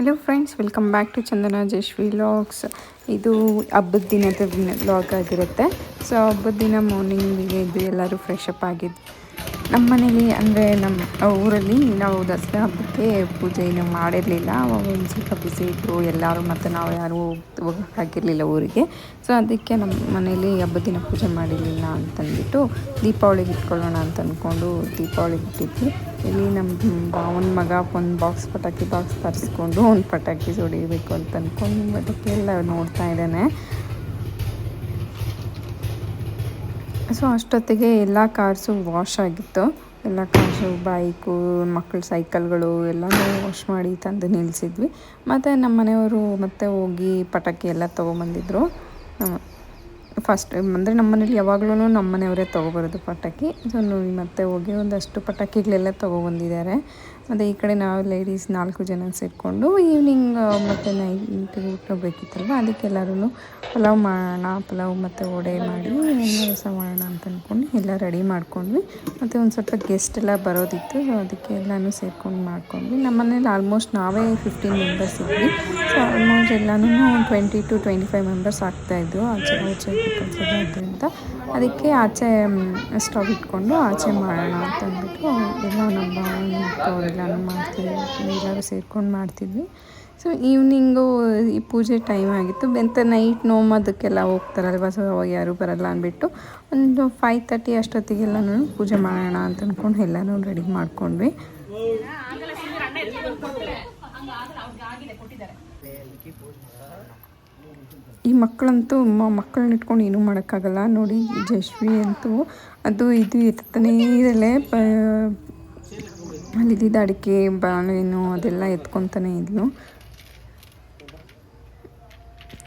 Hello friends, welcome back to Chandana Jashvi vlogs. ಇದು ಹಬ್ಬದ ದಿನದ ವ್ಲಾಗ್ ಆಗಿರುತ್ತೆ. ಸೊ ಹಬ್ಬದ ದಿನ ಮಾರ್ನಿಂಗಿಗೆ ಇದು ಎಲ್ಲರೂ ಫ್ರೆಶ್ ಅಪ್ ಆಗಿದ್ದು ನಮ್ಮ ಮನೇಲಿ, ಅಂದರೆ ನಮ್ಮ ಊರಲ್ಲಿ ನಾವು ದಸರಾ ಹಬ್ಬಕ್ಕೆ ಪೂಜೆ ಏನು ಮಾಡಿರಲಿಲ್ಲ. ಅವಾಗ ಒಂದು ಸ್ವಲ್ಪ ಬಿಸಿ ಇದ್ದರು ಎಲ್ಲರೂ, ಮತ್ತು ನಾವು ಯಾರೂ ಹೋಗೋಕ್ಕಾಗಿರಲಿಲ್ಲ ಊರಿಗೆ. ಸೊ ಅದಕ್ಕೆ ನಮ್ಮ ಮನೇಲಿ ಹಬ್ಬದ ದಿನ ಪೂಜೆ ಮಾಡಿರಲಿಲ್ಲ ಅಂತಂದ್ಬಿಟ್ಟು ದೀಪಾವಳಿಗೆ ಇಟ್ಕೊಳ್ಳೋಣ ಅಂತ ಅಂದ್ಕೊಂಡು ದೀಪಾವಳಿಗೆ ಇಟ್ಟಿದ್ವಿ. ಇಲ್ಲಿ ನಮ್ಮ ಭಾವನ ಮಗ ಒಂದು ಪಟಾಕಿ ಬಾಕ್ಸ್ ತರಿಸ್ಕೊಂಡು ಒಂದು ಪಟಾಕಿ ಹೊಡಿಬೇಕು ಅಂತ ಅಂದ್ಕೊಂಡು ಅದಕ್ಕೆಲ್ಲ ನೋಡ್ತಾ ಇದ್ದಾನೆ. ಸೊ ಅಷ್ಟೊತ್ತಿಗೆ ಎಲ್ಲ ಕಾರ್ಸು ವಾಶ್ ಆಗಿತ್ತು. ಎಲ್ಲ ಕಾರ್ಸು, ಬೈಕು, ಮಕ್ಕಳ ಸೈಕಲ್ಗಳು ಎಲ್ಲನೂ ವಾಶ್ ಮಾಡಿ ತಂದು ನಿಲ್ಲಿಸಿದ್ವಿ. ಮತ್ತು ನಮ್ಮ ಮನೆಯವರು ಮತ್ತೆ ಹೋಗಿ ಪಟಾಕಿ ಎಲ್ಲ ತೊಗೊಂಬಂದಿದ್ರು. ಫಸ್ಟ್ ಅಂದರೆ ನಮ್ಮ ಮನೇಲಿ ಯಾವಾಗಲೂ ನಮ್ಮ ಮನೆಯವರೇ ತೊಗೊಬರೋದು ಪಟಾಕಿ. ಸೊ ಮತ್ತೆ ಹೋಗಿ ಒಂದಷ್ಟು ಪಟಾಕಿಗಳೆಲ್ಲ ತೊಗೊಬಂದಿದ್ದಾರೆ. ಮತ್ತು ಈ ಕಡೆ ನಾವು ಲೇಡೀಸ್ 4 ಜನ ಸೇರಿಕೊಂಡು ಈವ್ನಿಂಗ್ ಮತ್ತು ನೈಟ್ ಊಟ ಬೇಕಿತ್ತಲ್ವ, ಅದಕ್ಕೆಲ್ಲರೂ ಪಲಾವ್ ಮತ್ತು ವಡೆ ಮಾಡಿ ರಸ ಮಾಡೋಣ ಅಂತ ಅಂದ್ಕೊಂಡು ಎಲ್ಲ ರೆಡಿ ಮಾಡ್ಕೊಂಡ್ವಿ. ಮತ್ತು ಒಂದು ಸ್ವಲ್ಪ ಗೆಸ್ಟ್ ಎಲ್ಲ ಬರೋದಿತ್ತು, ಅದಕ್ಕೆ ಎಲ್ಲನೂ ಸೇರ್ಕೊಂಡು ಮಾಡ್ಕೊಂಡ್ವಿ. ನಮ್ಮ ಮನೇಲಿ ಆಲ್ಮೋಸ್ಟ್ ನಾವೇ 15 ಮೆಂಬರ್ಸ್ ಇದ್ವಿ. ಸೊ ಆಲ್ಮೋಸ್ಟ್ ಎಲ್ಲನೂ 20 to 25 ಮೆಂಬರ್ಸ್ ಆಗ್ತಾಯಿದ್ರು ಆಚೆ ಕಳಿಸೋದ್ರಿಂದ. ಅದಕ್ಕೆ ಆಚೆ ಸ್ಟವ್ ಇಟ್ಕೊಂಡು ಆಚೆ ಮಾಡೋಣ ಅಂತ ಅಂದ್ಬಿಟ್ಟು ಎಲ್ಲ ನಮ್ಮ ಅವರೆಲ್ಲನೂ ಮಾಡ್ತಿದ್ವಿ, ಎಲ್ಲರೂ ಸೇರ್ಕೊಂಡು ಮಾಡ್ತಿದ್ವಿ. ಸೊ ಈವ್ನಿಂಗು ಈ ಪೂಜೆ ಟೈಮ್ ಆಗಿತ್ತು. ಮತ್ತು ನೈಟ್ ನೋಮೋದಕ್ಕೆಲ್ಲ ಹೋಗ್ತಾರಲ್ವ, ಸೊ ಅವಾಗ ಯಾರೂ ಬರಲ್ಲ ಅಂದ್ಬಿಟ್ಟು ಒಂದು 5:30 ಅಷ್ಟೊತ್ತಿಗೆಲ್ಲನೂ ಪೂಜೆ ಮಾಡೋಣ ಅಂತ ಅಂದ್ಕೊಂಡು ಎಲ್ಲನೂ ರೆಡಿ ಮಾಡ್ಕೊಂಡ್ವಿ. ಈ ಮಕ್ಕಳನ್ನ ಇಟ್ಕೊಂಡು ಏನೂ ಮಾಡೋಕ್ಕಾಗಲ್ಲ ನೋಡಿ. ಜಶ್ವಿ ಅಂತೂ ಅದು ಇದು ಎತ್ತಾನೇ ಇರಲ್ಲೇ, ಅಲ್ಲಿದ್ದ ಅಡಿಕೆ ಬಾಳೆಹಣ್ಣು ಅದೆಲ್ಲ ಎತ್ಕೊತಾನೆ ಇದ್ಲು.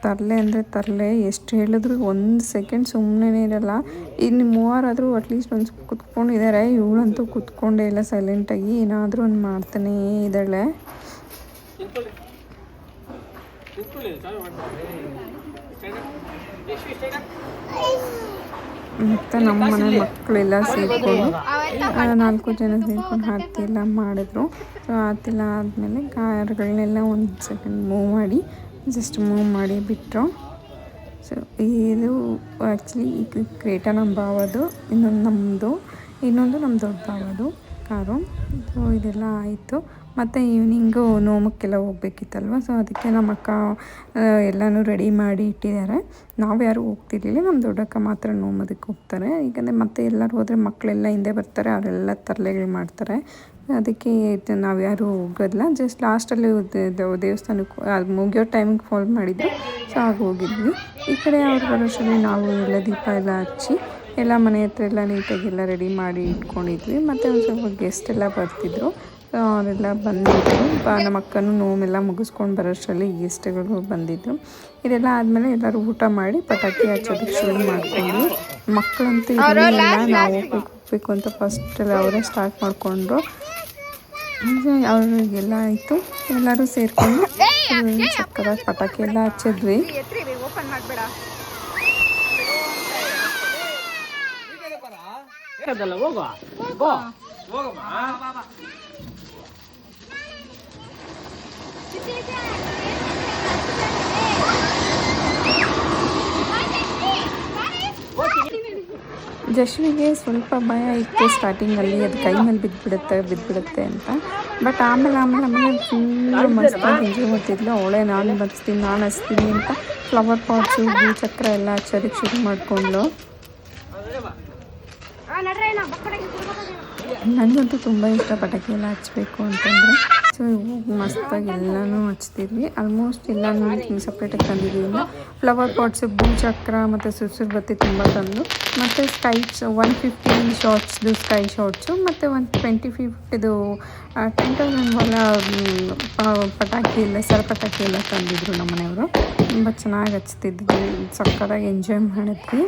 ತರಲೆ ಅಂದರೆ ತರಲೆ, ಎಷ್ಟು ಹೇಳಿದ್ರು 1 ಸೆಕೆಂಡ್ ಸುಮ್ಮನೆ ಇರಲ್ಲ. ಇನ್ನು ಮೂವರಾದರೂ ಅಟ್ಲೀಸ್ಟ್ ಒಂದು ಕುತ್ಕೊಂಡಿದ್ದಾರೆ, ಇವಳಂತೂ ಕುತ್ಕೊಂಡೇ ಇಲ್ಲ, ಸೈಲೆಂಟಾಗಿ ಏನಾದರೂ ಒಂದು ಮಾಡ್ತಾನೇ ಇದ್ದಾಳೆ. ಮತ್ತು ನಮ್ಮ ಮನೆ ಮಕ್ಕಳೆಲ್ಲ ಸೇರಿಕೊಂಡು 4 ಜನ ಸೇರ್ಕೊಂಡು ಆರತಿ ಎಲ್ಲ ಮಾಡಿದ್ರು. ಸೊ ಆರತಿ ಎಲ್ಲ ಆದಮೇಲೆ ಕಾರುಗಳನ್ನೆಲ್ಲ 1 ಸೆಕೆಂಡ್ ಜಸ್ಟ್ ಮೂವ್ ಮಾಡಿ ಬಿಟ್ಟರು. ಸೊ ಇದು ಆ್ಯಕ್ಚುಲಿ ಕ್ರೇಟ ನಮ್ಮ ಭಾವದು, ಇನ್ನೊಂದು ನಮ್ಮ ದೊಡ್ಡ ಭಾವದು ಕಾರು. ಸೊ ಇದೆಲ್ಲ ಆಯಿತು. ಮತ್ತು ಈವ್ನಿಂಗು ನೋಮಕ್ಕೆಲ್ಲ ಹೋಗ್ಬೇಕಿತ್ತಲ್ವ, ಸೊ ಅದಕ್ಕೆ ನಮ್ಮ ಅಕ್ಕ ಎಲ್ಲನೂ ರೆಡಿ ಮಾಡಿ ಇಟ್ಟಿದ್ದಾರೆ. ನಾವು ಯಾರೂ ಹೋಗ್ತಿರ್ಲಿಲ್ಲ, ನಮ್ಮ ದೊಡ್ಡಕ್ಕ ಮಾತ್ರ ನೋಮೋದಕ್ಕೆ ಹೋಗ್ತಾರೆ. ಯಾಕಂದರೆ ಮತ್ತೆ ಎಲ್ಲರೂ ಹೋದರೆ ಮಕ್ಕಳೆಲ್ಲ ಹಿಂದೆ ಬರ್ತಾರೆ, ಅವರೆಲ್ಲ ತರಲೆಗಳು ಮಾಡ್ತಾರೆ. ಅದಕ್ಕೆ ನಾವು ಯಾರೂ ಹೋಗೋದಿಲ್ಲ. ಜಸ್ಟ್ ಲಾಸ್ಟಲ್ಲಿ ದೇವಸ್ಥಾನಕ್ಕೆ ಅದು ಮುಗಿಯೋ ಟೈಮಿಗೆ ಫಾಲ್ ಮಾಡಿದ್ದು, ಸೊ ಆಗ ಹೋಗಿದ್ವಿ. ಈ ಕಡೆ ಅವ್ರು ಬರೋಷ್ಟರಲ್ಲಿ ನಾವು ಎಲ್ಲ ದೀಪ ಎಲ್ಲ ಹಚ್ಚಿ ಎಲ್ಲ ಮನೆ ಹತ್ರ ಎಲ್ಲ ನೀಟಾಗಿ ಎಲ್ಲ ರೆಡಿ ಮಾಡಿ ಇಟ್ಕೊಂಡಿದ್ವಿ. ಮತ್ತು ಒಂದು ಸ್ವಲ್ಪ ಗೆಸ್ಟ್ ಎಲ್ಲ ಬರ್ತಿದ್ರು, ಅವರೆಲ್ಲ ಬಂದಿದ್ದರು. ನಮ್ಮ ಅಕ್ಕನೂ ನೋಮೆಲ್ಲ ಮುಗಿಸ್ಕೊಂಡು ಬರೋಷ್ಟರಲ್ಲಿ ಗೆಸ್ಟ್ಗಳು ಬಂದಿದ್ದರು. ಇದೆಲ್ಲ ಆದಮೇಲೆ ಎಲ್ಲರೂ ಊಟ ಮಾಡಿ ಪಟಾಕಿ ಹಚ್ಚೋದಕ್ಕೆ ಶುರು ಮಾಡ್ಕೊಂಡ್ವಿ. ಮಕ್ಕಳಂತೂ ಇರಲಿಲ್ಲ, ನಾವು ಹೋಗ್ಬೇಕು ಅಂತ ಫಸ್ಟಲ್ಲಿ ಅವರೇ ಸ್ಟಾರ್ಟ್ ಮಾಡಿಕೊಂಡ್ರು. ಅವ್ರಿಗೆಲ್ಲ ಆಯಿತು, ಎಲ್ಲರೂ ಸೇರಿಕೊಂಡು ಸಕ್ಕತ್ತಾಗಿ ಪಟಾಕಿ ಎಲ್ಲ ಹಚ್ಚಿದ್ವಿ. ಜಶ್ವಿಗೆ ಸ್ವಲ್ಪ ಭಯ ಇತ್ತು ಸ್ಟಾರ್ಟಿಂಗಲ್ಲಿ, ಅದು ಕೈ ಮೇಲೆ ಬಿದ್ದುಬಿಡುತ್ತೆ ಅಂತ. ಬಟ್ ಆಮೇಲೆ ಫುಲ್ಲು ಮಸ್ತಾಗಿ ಎಂಜಾಯ್ ಮಾಡ್ತಿದ್ಲು. ಅವಳೇ ನಾನು ಹಚ್ತೀನಿ ಅಂತ ಫ್ಲವರ್ ಪಾಟ್ಸು, ಭೂಚಕ್ರ ಎಲ್ಲ ಹಚ್ಚೋದಕ್ಕೆ ಶುರು ಮಾಡಿಕೊಂಡ್ಳು. ನನಗಂತೂ ತುಂಬ ಇಷ್ಟ ಪಟಾಕಿ ಎಲ್ಲ ಹಚ್ಚಬೇಕು ಅಂತಂದರೆ. ಸೊ ಮಸ್ತಾಗಿ ಎಲ್ಲನೂ ಹಚ್ತಿದ್ವಿ. ಆಲ್ಮೋಸ್ಟ್ ಎಲ್ಲನೂ ಸಪ್ರೇಟಾಗಿ ತಂದಿದ್ದೀವಿ. ಫ್ಲವರ್ ಪಾಟ್ಸು, ಭೂಚಕ್ರ ಮತ್ತು ಸುರ್ಸುರು ಬತ್ತಿ ತುಂಬ ತಂದು, ಮತ್ತು 150 ಶಾರ್ಟ್ಸ್ದು ಸ್ಕೈ ಶಾರ್ಟ್ಸು, ಮತ್ತು 125 10,000 ಪಟಾಕಿ ಎಲ್ಲ ಪಟಾಕಿ ಎಲ್ಲ ತಂದಿದ್ರು ನಮ್ಮ ಮನೆಯವರು. ತುಂಬ ಚೆನ್ನಾಗಿ ಹಚ್ತಿದ್ವಿ, ಸಕ್ಕತ್ತಾಗಿ ಎಂಜಾಯ್ ಮಾಡಿದ್ವಿ.